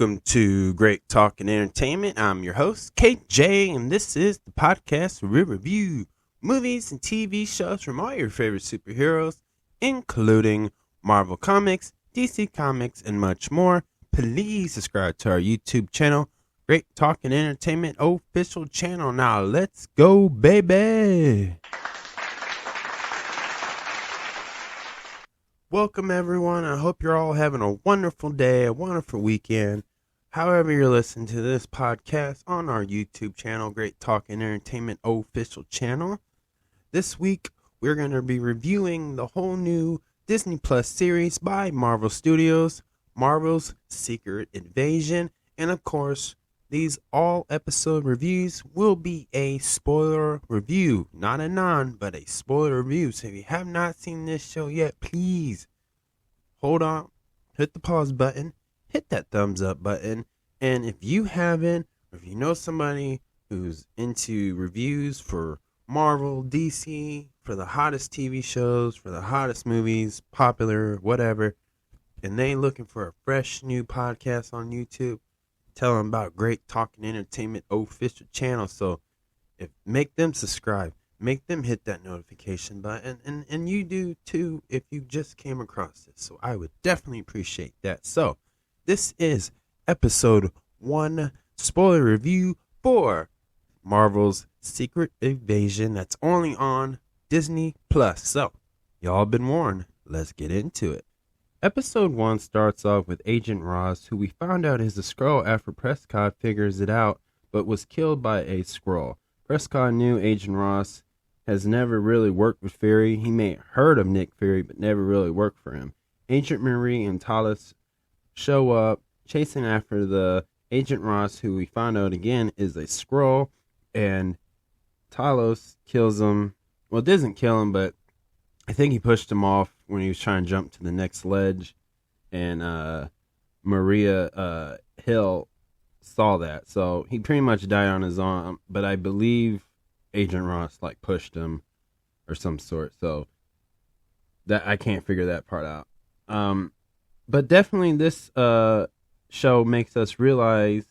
Welcome to Great Talk and Entertainment. I'm your host, KJ, and this is the podcast where we review movies and TV shows from all your favorite superheroes, including Marvel Comics, DC Comics, and much more. Please subscribe to our YouTube channel, Great Talk and Entertainment official channel. Now let's go, baby! Welcome, everyone. I hope you're all having a wonderful day, a wonderful weekend. However you're listening to this podcast on our YouTube channel, Great Talk and Entertainment official channel. This week, we're going to be reviewing the whole new Disney Plus series by Marvel Studios, Marvel's Secret Invasion. And of course, these all episode reviews will be a spoiler review, not a but a spoiler review. So if you have not seen this show yet, please hold on, hit the pause button, hit that thumbs up button. And if you haven't, or if you know somebody who's into reviews for Marvel, DC, for the hottest TV shows, for the hottest movies, popular, whatever, and they looking for a fresh new podcast on YouTube, tell them about Great Talking Entertainment official channel. So make them subscribe, make them hit that notification button, and you do too if you just came across this. So I would definitely appreciate that. So this is episode 1 spoiler review for Marvel's Secret Invasion that's only on Disney Plus. So y'all been warned. Let's get into it. Episode 1 starts off with Agent Ross, who we found out is a Skrull after Prescott figures it out, but was killed by a Skrull. Prescott knew Agent Ross has never really worked with Fury. He may have heard of Nick Fury, but never really worked for him. Agent Marie and Talos show up, chasing after the Agent Ross, who we found out again is a Skrull, and Talos kills him. Well, it doesn't kill him, but I think he pushed him off when he was trying to jump to the next ledge, and Maria Hill saw that, so he pretty much died on his own. But I believe Agent Ross pushed him or some sort, so that I can't figure that part out. But definitely this show makes us realize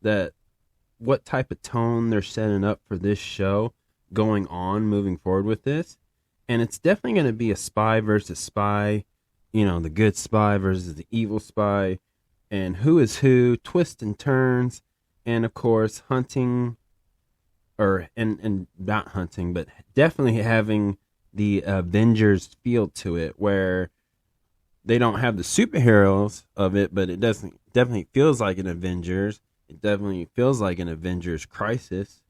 that what type of tone they're setting up for this show going on, moving forward with this. And it's definitely going to be a spy versus spy, the good spy versus the evil spy, and who is who, twists and turns, and of course hunting, and not hunting, but definitely having the Avengers feel to it, where they don't have the superheroes of it, but it definitely feels like an Avengers. It definitely feels like an Avengers Crisis,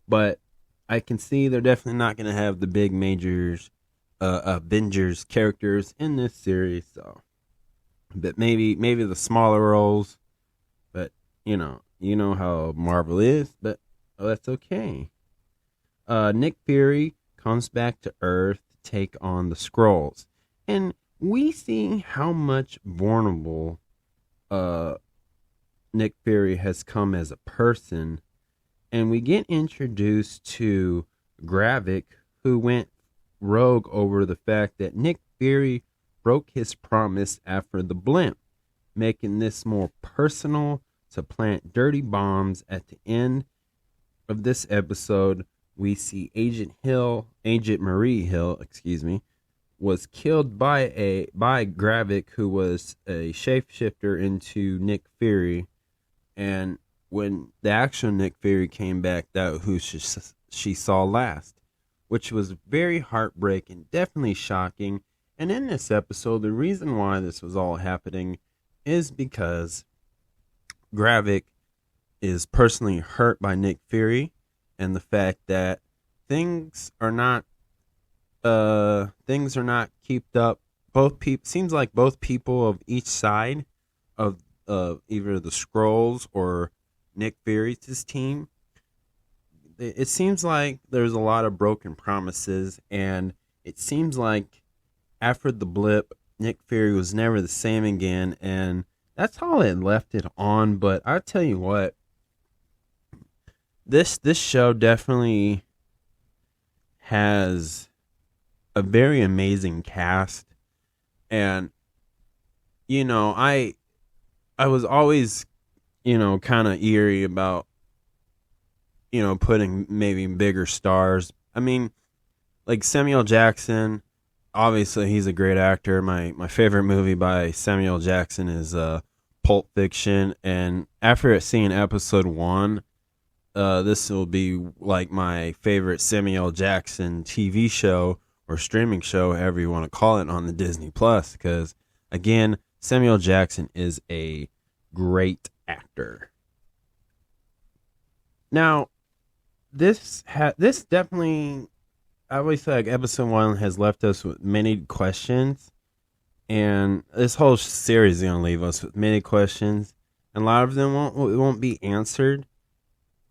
but I can see they're definitely not going to have the big majors Avengers characters in this series. So, but maybe the smaller roles. But you know how Marvel is. But that's okay. Nick Fury comes back to Earth to take on the Skrulls, and we see how much vulnerable Nick Fury has come as a person. And we get introduced to Gravik, who went rogue over the fact that Nick Fury broke his promise after the blimp, making this more personal to plant dirty bombs. At the end of this episode, we see Agent Marie Hill, was killed by Gravik, who was a shapeshifter into Nick Fury. And when the actual Nick Fury came back, that who she saw last, which was very heartbreaking, definitely shocking. And in this episode, the reason why this was all happening is because Gravik is personally hurt by Nick Fury, and the fact that things are not kept up. Seems like both people of each side of either the Skrulls or Nick Fury's team, it seems like there's a lot of broken promises, and it seems like after the blip, Nick Fury was never the same again, and that's how it left it on. But I tell you what, this show definitely has a very amazing cast, and I was always kind of eerie about, putting maybe bigger stars. I mean, like Samuel Jackson, obviously he's a great actor. My favorite movie by Samuel Jackson is Pulp Fiction, and after seeing episode 1, this will be like my favorite Samuel Jackson TV show or streaming show, however you want to call it, on the Disney Plus. Because again, Samuel Jackson is a great actor. Now, this definitely, I always say, like, episode 1 has left us with many questions, and this whole series is gonna leave us with many questions, and a lot of them won't be answered,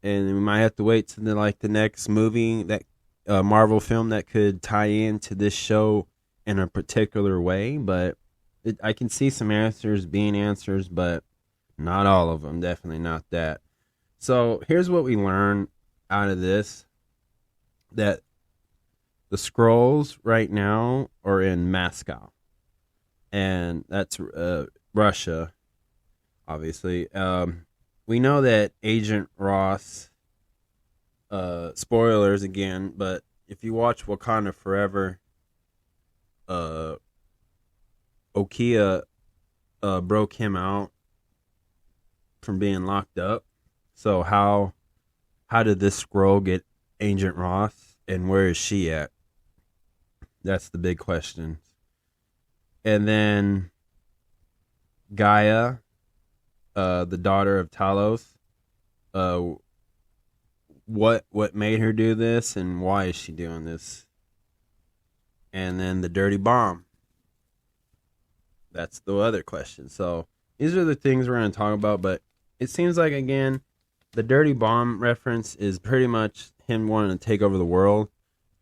and we might have to wait to the next movie, that Marvel film that could tie into this show in a particular way. But I can see some answers being answers, but not all of them. Definitely not that. So here's what we learn out of this: that the Skrulls right now are in Moscow, and that's Russia, obviously. We know that Agent Ross, spoilers again, but if you watch Wakanda Forever, Okia broke him out from being locked up. So how did this Skrull get Agent Ross, and where is she at? That's the big question. And then Gaia, the daughter of Talos, what made her do this, and why is she doing this? And then the dirty bomb. That's the other question. So these are the things we're going to talk about, but it seems like, again, the dirty bomb reference is pretty much him wanting to take over the world,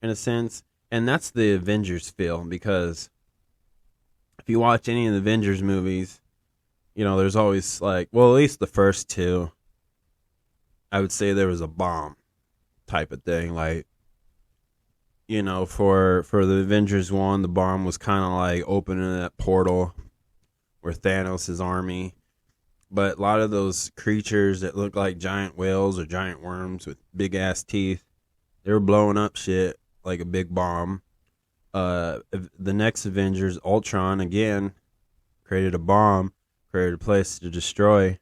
in a sense. And that's the Avengers feel, because if you watch any of the Avengers movies, there's always at least the first 2, I would say there was a bomb type of thing. For the Avengers 1, the bomb was kind of like opening that portal where Thanos' army. But a lot of those creatures that look like giant whales or giant worms with big ass teeth, they were blowing up shit like a big bomb. The next Avengers, Ultron, again, created a bomb, created a place to destroy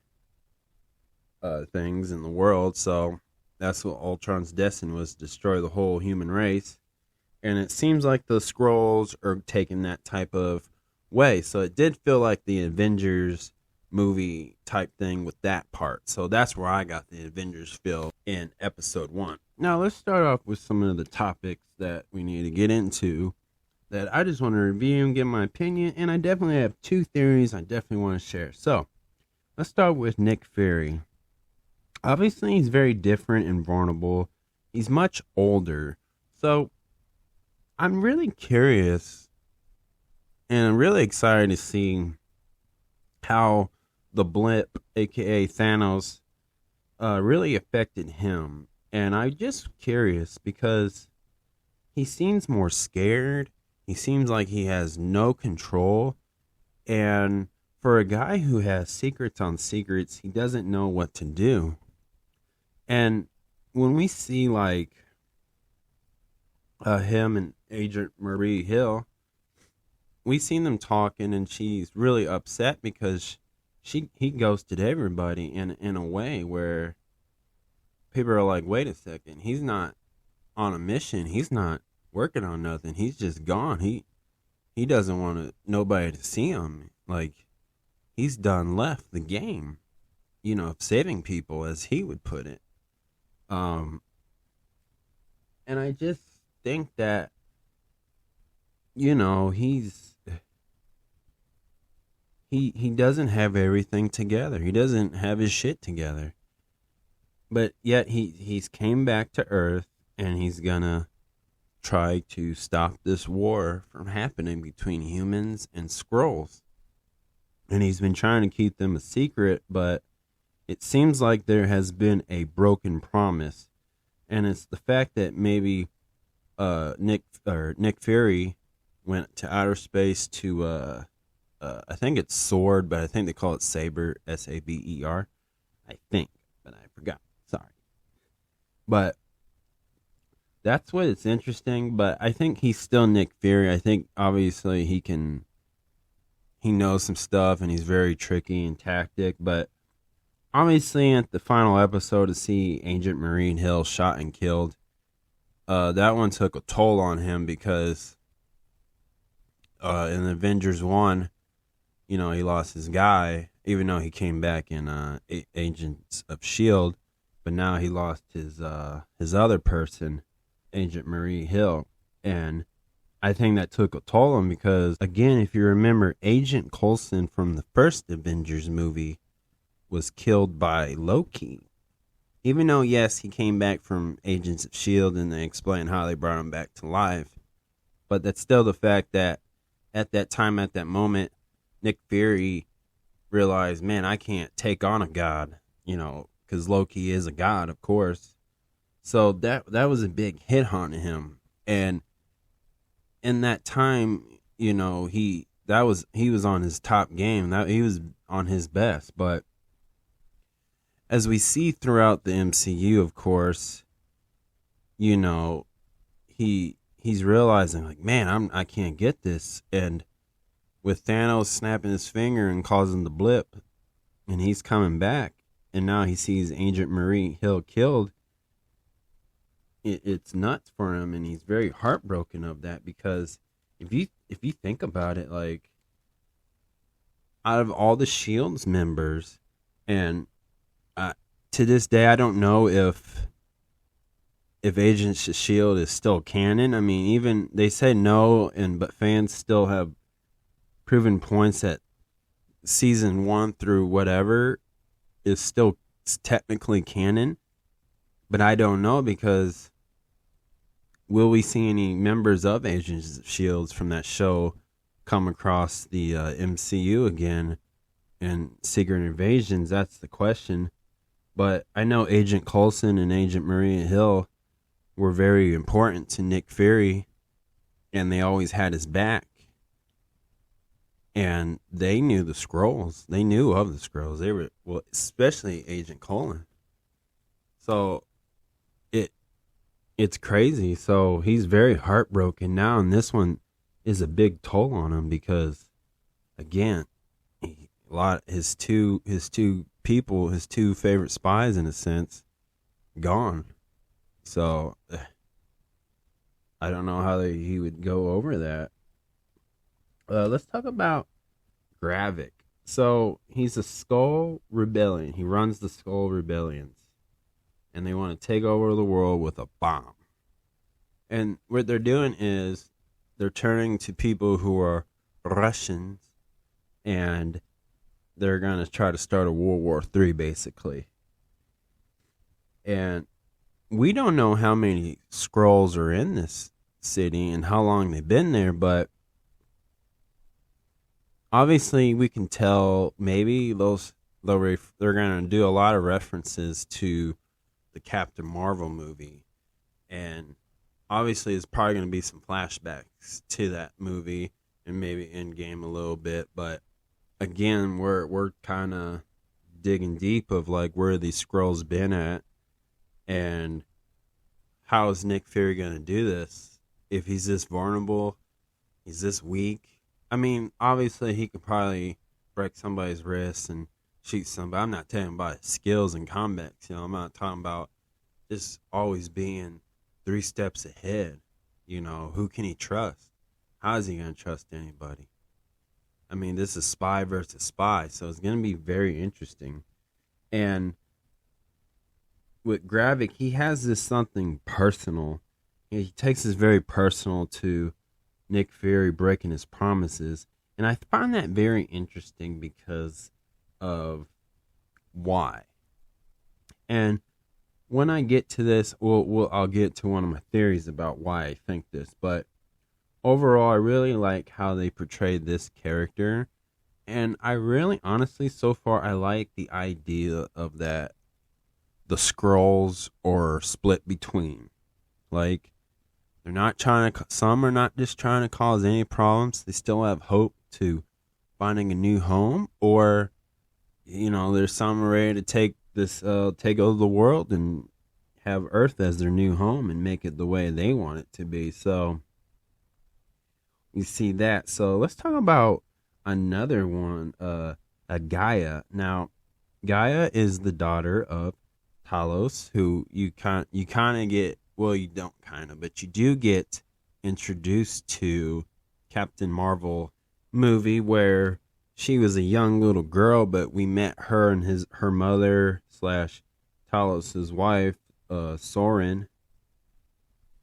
things in the world. So that's what Ultron's destiny was, to destroy the whole human race. And it seems like the Skrulls are taking that type of way. So it did feel like the Avengers movie type thing with that part. So that's where I got the Avengers feel in episode 1. Now let's start off with some of the topics that we need to get into, that I just want to review and give my opinion. And I definitely have 2 theories I definitely want to share. So let's start with Nick Fury. Obviously, he's very different and vulnerable. He's much older. So I'm really curious and I'm really excited to see how the blip, aka Thanos, really affected him. And I'm just curious because he seems more scared. He seems like he has no control. And for a guy who has secrets on secrets, he doesn't know what to do. And when we see him and Agent Marie Hill, we seen them talking, and she's really upset because he ghosted everybody in a way where people are like, wait a second, he's not on a mission, he's not working on nothing, he's just gone. He doesn't want nobody to see him. He's done left the game, of saving people, as he would put it. And I just think that, he doesn't have everything together. He doesn't have his shit together. But yet he's came back to Earth, and he's gonna try to stop this war from happening between humans and Skrulls. And he's been trying to keep them a secret, but it seems like there has been a broken promise. And it's the fact that maybe Nick Fury went to outer space to I think it's Sword, but I think they call it Saber, Saber. I think, but I forgot. Sorry. But that's what it's interesting. But I think he's still Nick Fury. I think obviously he knows some stuff and he's very tricky and tactic. But obviously at the final episode to see Agent Marie Hill shot and killed, that one took a toll on him because in Avengers 1, he lost his guy, even though he came back in Agents of S.H.I.E.L.D., but now he lost his other person, Agent Marie Hill. And I think that took a toll on him because, again, if you remember, Agent Coulson from the first Avengers movie was killed by Loki. Even though, yes, he came back from Agents of S.H.I.E.L.D. and they explained how they brought him back to life. But that's still the fact that at that time, at that moment, Nick Fury realized, man, I can't take on a god, because Loki is a god, of course. So that was a big hit on him. And in that time, he was on his top game. He was on his best. But as we see throughout the MCU, of course, he's realizing, like, man, I can't get this. And with Thanos snapping his finger and causing the blip, and he's coming back, and now he sees Agent Marie Hill killed, it's nuts for him, and he's very heartbroken of that because if you think about it, like, out of all the S.H.I.E.L.D.'s members, and to this day, I don't know if Agents of S.H.I.E.L.D. is still canon. I mean, even they said no, but fans still have proven points that season 1 through whatever is still technically canon. But I don't know, because will we see any members of Agents of S.H.I.E.L.D. from that show come across the MCU again in Secret Invasions? That's the question. But I know Agent Coulson and Agent Maria Hill were very important to Nick Fury, and they always had his back. And they knew the Skrulls. They knew of the Skrulls. They were, well, especially Agent Coulson. So it's crazy. So he's very heartbroken now, and this one is a big toll on him because, again, his two people, his two favorite spies, in a sense, gone. So I don't know how he would go over that. Let's talk about Gravik. So he's a Skull Rebellion. He runs the Skull Rebellions, and they want to take over the world with a bomb. And what they're doing is they're turning to people who are Russians, and they're going to try to start a World War III, basically. And we don't know how many Skrulls are in this city and how long they've been there, but obviously we can tell maybe they're going to do a lot of references to the Captain Marvel movie. And obviously there's probably going to be some flashbacks to that movie and maybe Endgame a little bit. But again, we're kind of digging deep of like where these Skrulls been at. And how is Nick Fury going to do this? If he's this vulnerable, he's this weak. I mean, obviously he could probably break somebody's wrist and shoot somebody. I'm not talking about his skills in combat. I'm not talking about just always being 3 steps ahead. Who can he trust? How is he going to trust anybody? I mean, this is spy versus spy, so it's going to be very interesting. And with Gravik, he has this something personal. He takes this very personal to Nick Fury breaking his promises. And I find that very interesting because of why. And when I get to this, I'll get to one of my theories about why I think this. But overall, I really like how they portrayed this character. And I really, honestly, so far, I like the idea of that the Skrulls are split between. Like, they're not some are not just trying to cause any problems. They still have hope to finding a new home. Or, there's some ready to take take over the world and have Earth as their new home and make it the way they want it to be. So you see that. So let's talk about another one, a Gaia. Now, Gaia is the daughter of Talos, who you kind of get, well, you don't kind of, but you do get introduced to Captain Marvel movie where she was a young little girl, but we met her and her mother slash Talos's wife, Soren,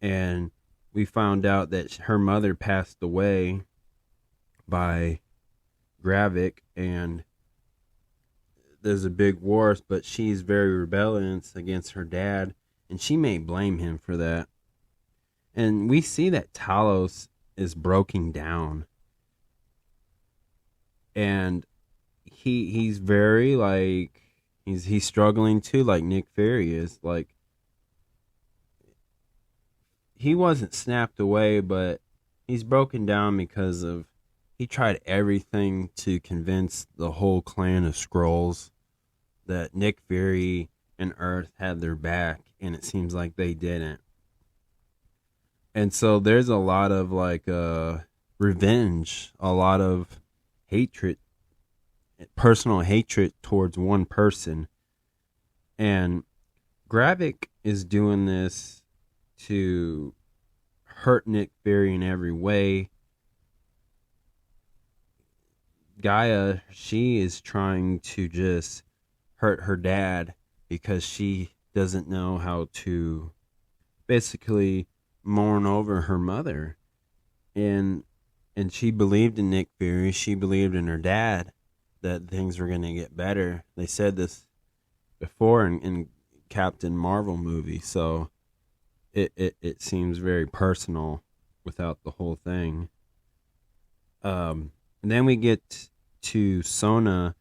and we found out that her mother passed away by Gravik, and there's a big war, but she's very rebellious against her dad, and she may blame him for that. And we see that Talos is broken down, and he's very like he's struggling too, like Nick Fury is. Like, he wasn't snapped away, but he's broken down because of he tried everything to convince the whole clan of Skrulls that Nick Fury and Earth had their back, and it seems like they didn't. And so there's a lot of like revenge, a lot of hatred, personal hatred towards one person. And Gravik is doing this to hurt Nick Fury in every way. Gaia, she is trying to just hurt her dad because she doesn't know how to basically mourn over her mother. And she believed in Nick Fury. She believed in her dad that things were going to get better. They said this before in Captain Marvel movie, so it seems very personal without the whole thing. And then we get to Sonya,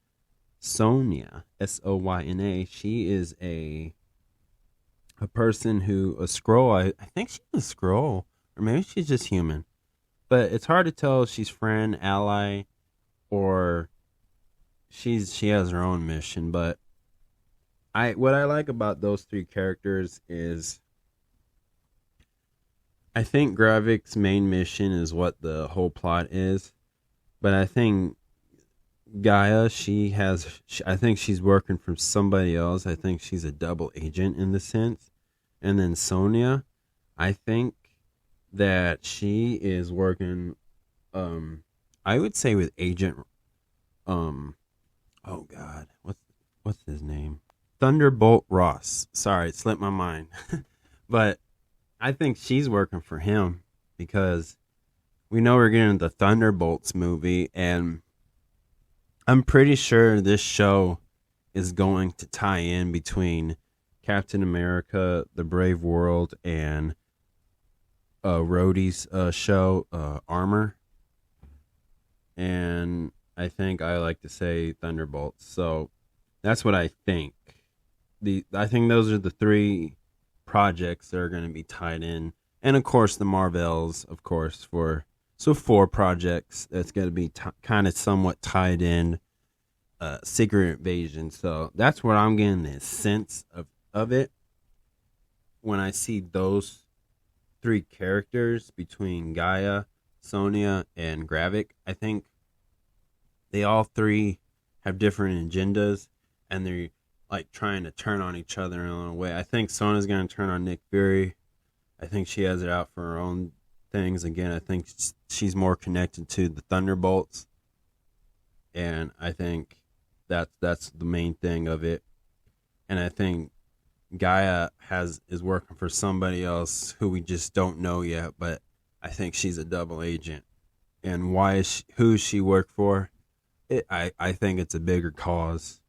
Sonya. She is a person who, a Skrull. I think she's a Skrull, or maybe she's just human. But it's hard to tell if she's friend, ally, or she has her own mission. But what I like about those three characters is I think Gravik's main mission is what the whole plot is. But I think Gaia, I think she's working for somebody else. I think she's a double agent in the sense. And then Sonya, I think that she is working, I would say with Agent, oh God, what's his name? Thunderbolt Ross. Sorry, it slipped my mind. But I think she's working for him because we know we're getting the Thunderbolts movie, and I'm pretty sure this show is going to tie in between Captain America, The Brave World, and Rhodey's show, Armor. And I think I like to say Thunderbolts. So that's what I think. I think those are the three projects that are going to be tied in. And of course the Marvels, of course, so 4 projects that's going to be kind of somewhat tied in. Secret Invasion. So that's what I'm getting the sense of it when I see those 3 characters between Gaia, Sonya, and Gravik. I think they all 3 have different agendas, and they're like trying to turn on each other in a way. I think Sonya's going to turn on Nick Fury. I think she has it out for her own things. Again, I think she's more connected to the Thunderbolts, and I think that's the main thing of it. And I think Gaia is working for somebody else who we just don't know yet, but I think she's a double agent. And who she work for? I think it's a bigger cause,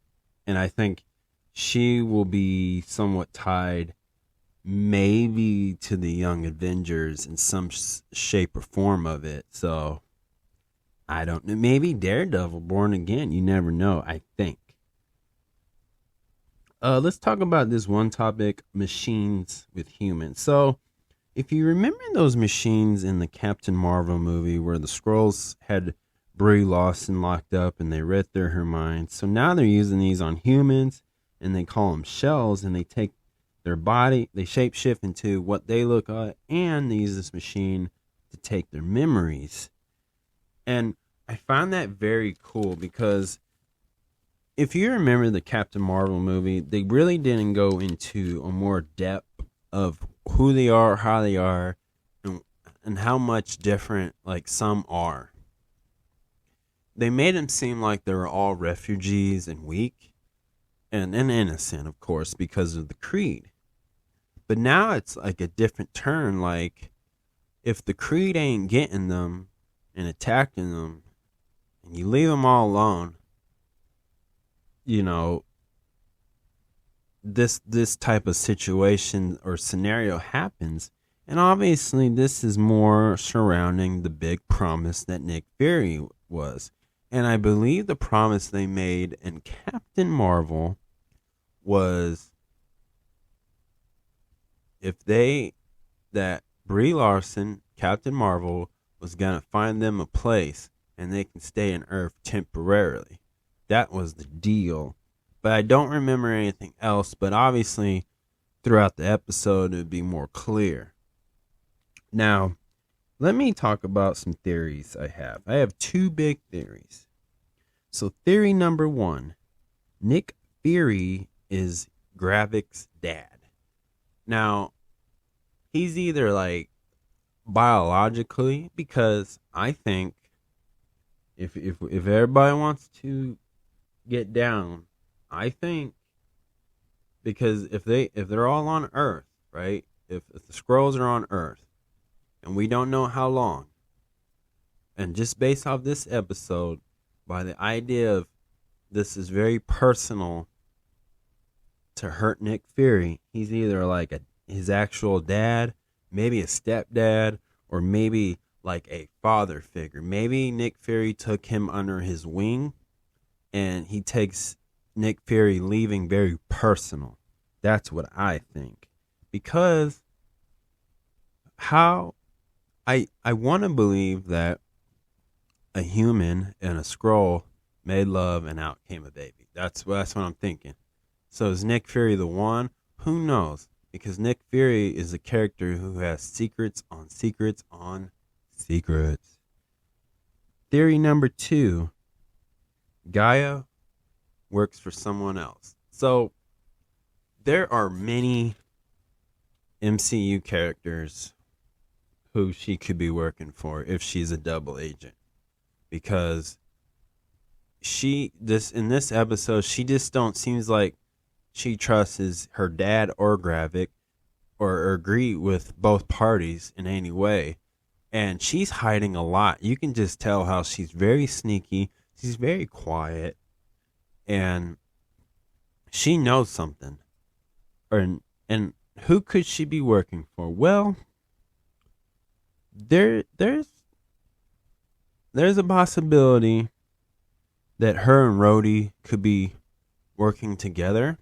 and I think she will be somewhat tied maybe to the Young Avengers in some shape or form of it. So I don't know. Maybe Daredevil, Born Again. You never know, I think. Let's talk about this one topic, machines with humans. So if you remember those machines in the Captain Marvel movie where the Skrulls had Brie Larson locked up and they read through her mind. So now they're using these on humans, and they call them shells, and they take their body, they shapeshift into what they look like, and they use this machine to take their memories. And I find that very cool because if you remember the Captain Marvel movie, they really didn't go into a more depth of who they are, how they are, and how much different like some are. They made them seem like they were all refugees and weak and innocent, of course, because of the Creed. But now it's like a different turn. Like, if the Creed ain't getting them and attacking them, and you leave them all alone, you know, this type of situation or scenario happens. And obviously, this is more surrounding the big promise that Nick Fury was. And I believe the promise they made in Captain Marvel was that Brie Larson, Captain Marvel, was going to find them a place and they can stay on Earth temporarily. That was the deal. But I don't remember anything else. But obviously, throughout the episode, it would be more clear. Now, let me talk about some theories I have. I have two big theories. So theory number one, Nick Fury is Gravik's dad. Now, he's either like biologically, because I think if everybody wants to get down, I think because if they're all on Earth, right? If the Skrulls are on Earth, and we don't know how long, and just based off this episode, by the idea of this is very personal to hurt Nick Fury, he's either like his actual dad, maybe a stepdad, or maybe like a father figure. Maybe Nick Fury took him under his wing, and he takes Nick Fury leaving very personal. That's what I think. Because how I want to believe that a human and a Skrull made love and out came a baby. That's what I'm thinking. So is Nick Fury the one? Who knows? Because Nick Fury is a character who has secrets on secrets on secrets. Theory number two, Gaia works for someone else. So there are many MCU characters who she could be working for if she's a double agent. Because in this episode, she just seems like she trusts her dad or Gravik, or agree with both parties in any way. And she's hiding a lot. You can just tell how she's very sneaky. She's very quiet. And she knows something. And who could she be working for? Well, there's a possibility that her and Rhodey could be working together.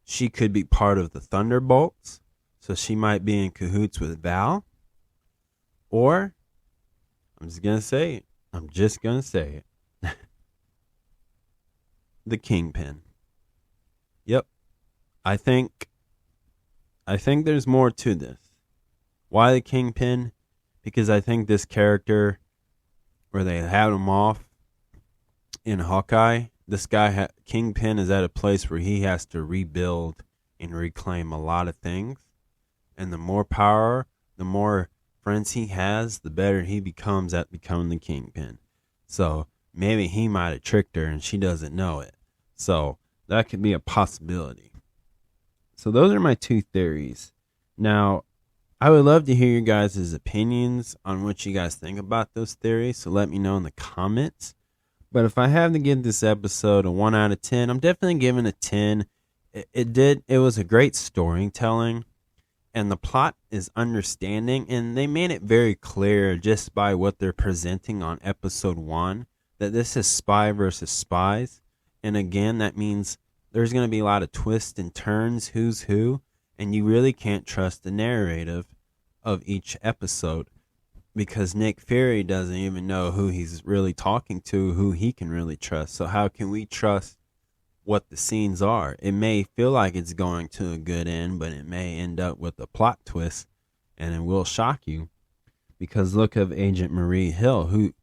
She could be part of the Thunderbolts, so she might be in cahoots with Val. Or, I'm just going to say it. The Kingpin. Yep. I think there's more to this. Why the Kingpin? Because I think this character, where they had him off in Hawkeye, this guy, Kingpin, is at a place where he has to rebuild and reclaim a lot of things. And the more power, the more friends he has, the better he becomes at becoming the Kingpin. So maybe he might have tricked her and she doesn't know it. So that could be a possibility. So those are my two theories. Now, I would love to hear your guys' opinions on what you guys think about those theories. So let me know in the comments. But if I have to give this episode a 1 out of 10, I'm definitely giving a 10. It was a great storytelling, and the plot is understanding, and they made it very clear just by what they're presenting on episode 1 that this is spy versus spies. And again, that means there's going to be a lot of twists and turns, who's who, and you really can't trust the narrative of each episode. Because Nick Fury doesn't even know who he's really talking to, who he can really trust. So how can we trust what the scenes are. It may feel like it's going to a good end, but it may end up with a plot twist, and it will shock you. Because look at Agent Marie Hill, who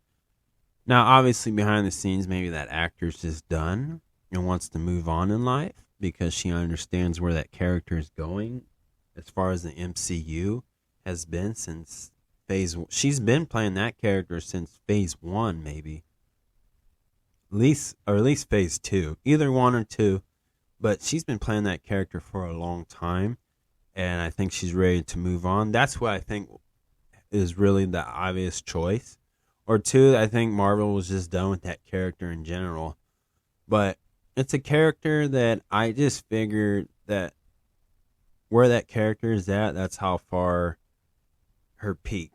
now obviously behind the scenes, maybe that actor's just done and wants to move on in life because she understands where that character is going as far as the MCU has been since she's been playing that character since phase 1, maybe. At least phase 2. Either 1 or 2. But she's been playing that character for a long time. And I think she's ready to move on. That's what I think is really the obvious choice. Or 2, I think Marvel was just done with that character in general. But it's a character that I just figured that where that character is at, that's how far her peak.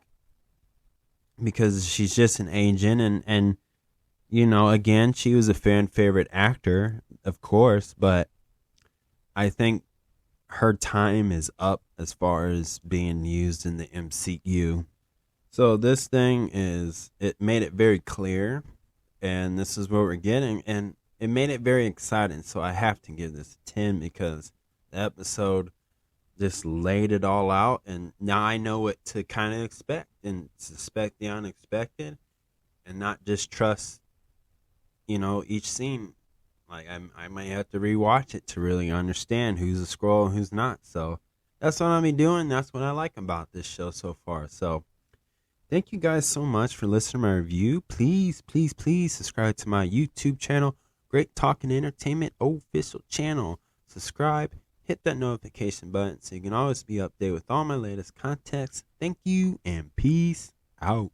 Because she's just an agent and you know, again, she was a fan favorite actor, of course, but I think her time is up as far as being used in the MCU. So this thing it made it very clear, and this is what we're getting, and it made it very exciting. So I have to give this a 10 because the episode just laid it all out, and now I know what to kind of expect and suspect the unexpected, and not just trust, you know, each scene. Like I might have to rewatch it to really understand who's a Skrull and who's not. So that's what I'll be doing. That's what I like about this show so far. So thank you guys so much for listening to my review. Please, please, please subscribe to my YouTube channel, Great Talking Entertainment Official Channel. Subscribe, hit that notification button so you can always be updated with all my latest contents. Thank you and peace out.